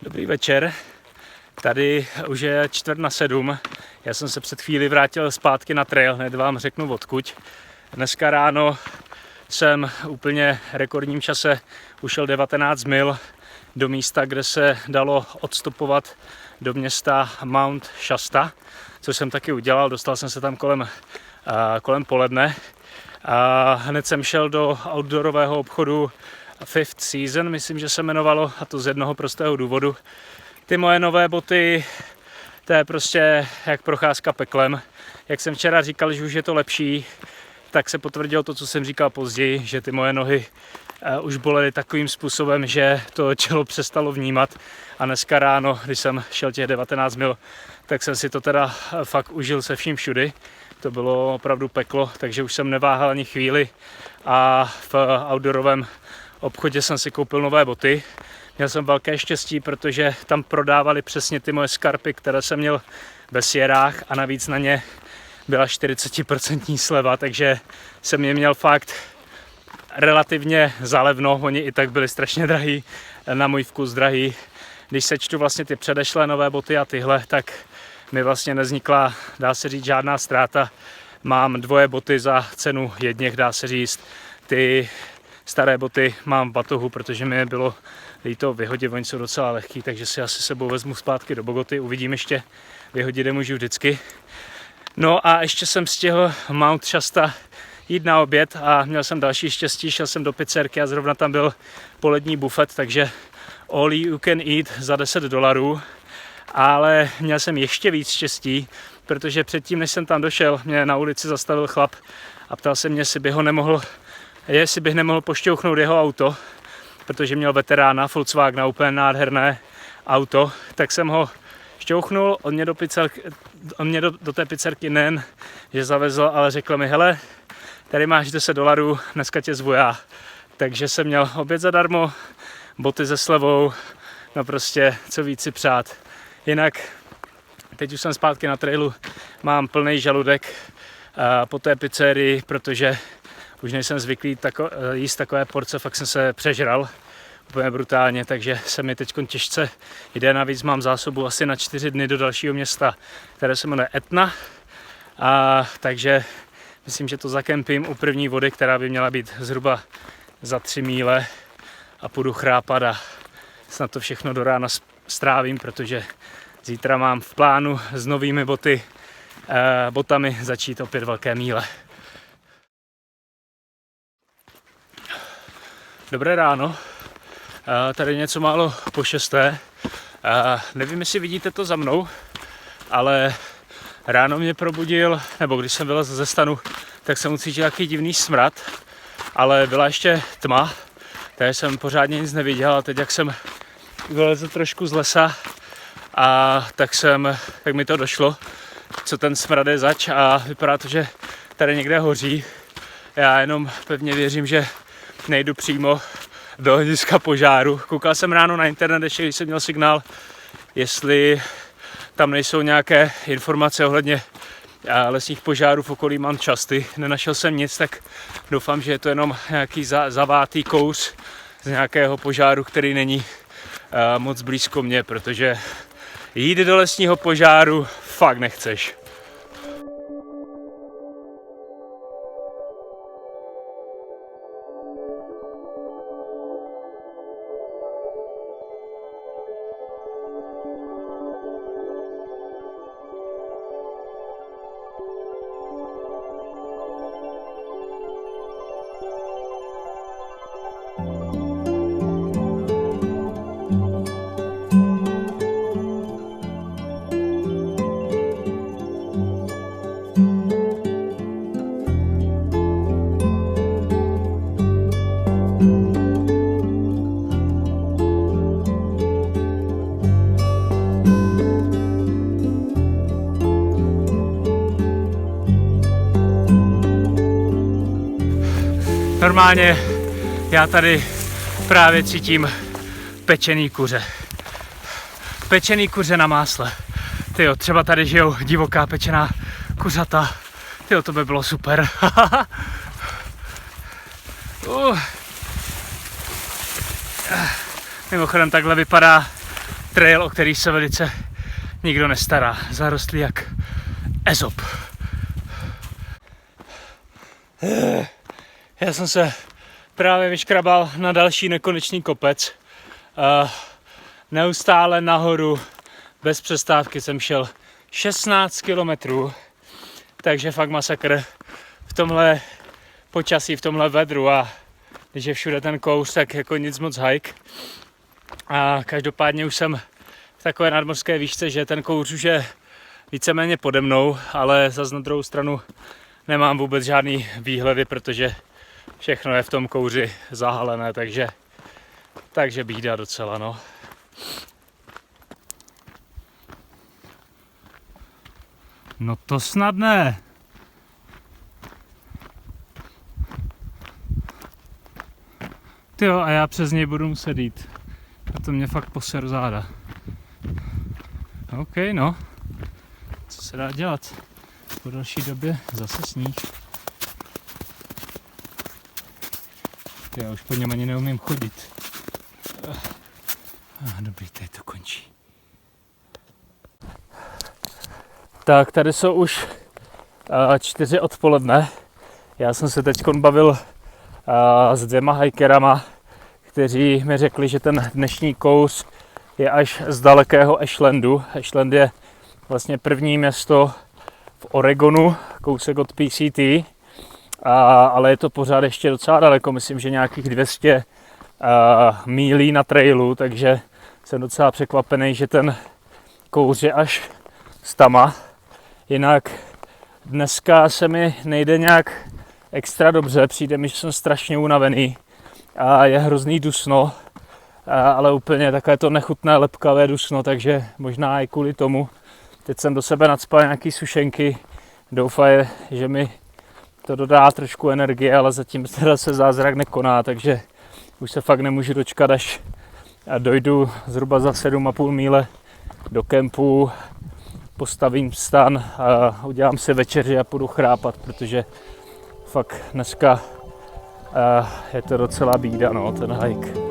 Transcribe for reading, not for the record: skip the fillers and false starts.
Dobrý večer, tady už je 6:45, já jsem se před chvíli vrátil zpátky na trail, hned vám řeknu odkud. Dneska ráno jsem úplně rekordním čase ušel 19 mil do místa, kde se dalo odstupovat do města Mount Shasta, což jsem taky udělal, dostal jsem se tam kolem poledne. A hned jsem šel do outdoorového obchodu Fifth Season, myslím, že se jmenovalo, a to z jednoho prostého důvodu. Ty moje nové boty, to je prostě jak procházka peklem. Jak jsem včera říkal, že už je to lepší, tak se potvrdilo to, co jsem říkal později, že ty moje nohy už bolely takovým způsobem, že to tělo přestalo vnímat. A dneska ráno, když jsem šel těch 19 mil, tak jsem si to teda fakt užil se vším všudy. To bylo opravdu peklo, takže už jsem neváhal ani chvíli a v outdoorovém obchodě jsem si koupil nové boty. Měl jsem velké štěstí, protože tam prodávali přesně ty moje skarpy, které jsem měl ve Sierrách a navíc na ně byla 40% sleva, takže jsem je měl fakt relativně zalevno. Oni i tak byli strašně drahý, na můj vkus drahý. Když sečtu vlastně ty předešlé nové boty a tyhle, tak mi vlastně nevznikla, dá se říct, žádná ztráta. Mám dvoje boty za cenu jedněch, dá se říct. Ty staré boty mám v batohu, protože mi bylo líto vyhodit, oni jsou docela lehký, takže si asi sebou vezmu zpátky do Bogoty, uvidím ještě, vyhodit je můžu vždycky. No a ještě jsem stihl Mount Shasta jít na oběd a měl jsem další štěstí, šel jsem do pizzerky a zrovna tam byl polední bufet, takže all you can eat za $10. Ale měl jsem ještě víc štěstí, protože předtím, než jsem tam došel, mě na ulici zastavil chlap a ptal se mě, jestli bych nemohl pošťouchnout jeho auto, protože měl veterána Volkswagena, úplně nádherné auto, tak jsem ho šťouchnul, on mě do té pizzerky nejen, že zavezl, ale řekl mi, hele, tady máš $10, dneska tě zvu já. Takže jsem měl oběd zadarmo, boty se slevou, no prostě co víc si přát. Jinak teď už jsem zpátky na trailu, mám plný žaludek po té pizzerii, protože už nejsem zvyklý jíst takové porce, fakt jsem se přežral úplně brutálně, takže se mi teď těžce jde. Navíc mám zásobu asi na 4 dny do dalšího města, které se jmenuje Etna. Takže myslím, že to zakempím u první vody, která by měla být zhruba za 3 míle a půjdu chrápat a snad to všechno do rána strávím, protože zítra mám v plánu s novými botami začít opět velké míle. Dobré ráno, tady něco málo po 6. Nevím, jestli vidíte to za mnou, ale ráno mě probudil, nebo když jsem vylezl ze stanu, tak jsem ucítil nějaký divný smrad, ale byla ještě tma, takže jsem pořádně nic neviděl a teď jak jsem vylezl trošku z lesa, tak mi to došlo, co ten smrad je zač a vypadá to, že tady někde hoří. Já jenom pevně věřím, že nejdu přímo do hlediska požáru. Koukal jsem ráno na internet, ještě když jsem měl signál, jestli tam nejsou nějaké informace ohledně lesních požárů v okolí Mount Shasty. Nenašel jsem nic, tak doufám, že je to jenom nějaký zavátý kouř z nějakého požáru, který není moc blízko mě, protože jít do lesního požáru fakt nechceš. Normálně já tady právě cítím pečený kuře. Pečený kuře na másle. Tyjo, třeba tady žijou divoká pečená kuřata. Tyjo, to by bylo super. Mimochodem takhle vypadá trail, o který se velice nikdo nestará. Zarostlý jak Ezop. Já jsem se právě vyškrabal na další nekonečný kopec. Neustále nahoru, bez přestávky jsem šel 16 kilometrů, takže fakt masakr v tomhle počasí, v tomhle vedru, a když je všude ten kouř, tak jako nic moc hike. A každopádně už jsem v takové nadmořské výšce, že ten kouř už je víceméně pode mnou, ale zas na druhou stranu nemám vůbec žádný výhledy, protože všechno je v tom kouři zahalené, takže bída docela, no. No to snad ne. Tyjo, a já přes něj budu muset jít. A to mě fakt poser záda. OK, no. Co se dá dělat? Po další době zase sníh. Já už po něm ani neumím chodit. Dobrý, tady to končí. Tak, tady jsou už 4 odpoledne. Já jsem se teď bavil s 2 hikerama, kteří mi řekli, že ten dnešní kouř je až z dalekého Ashlandu. Ashland je vlastně první město v Oregonu, kousek od PCT, ale je to pořád ještě docela daleko, myslím, že nějakých 200 mílí na trailu, takže jsem docela překvapený, že ten kouř je až z tama. Jinak dneska se mi nejde nějak extra dobře, přijde mi, že jsem strašně unavený a je hrozný dusno, ale úplně takové to nechutné lepkavé dusno, takže možná i kvůli tomu. Teď jsem do sebe nacpal nějaký sušenky, doufám, že mi to dodá trošku energie, ale zatím teda se zázrak nekoná, takže už se fakt nemůžu dočkat, až dojdu zhruba za 7,5 míle do kempu, postavím stan a udělám si večeři a půjdu chrápat, protože fakt dneska je to docela bída, no, ten hike.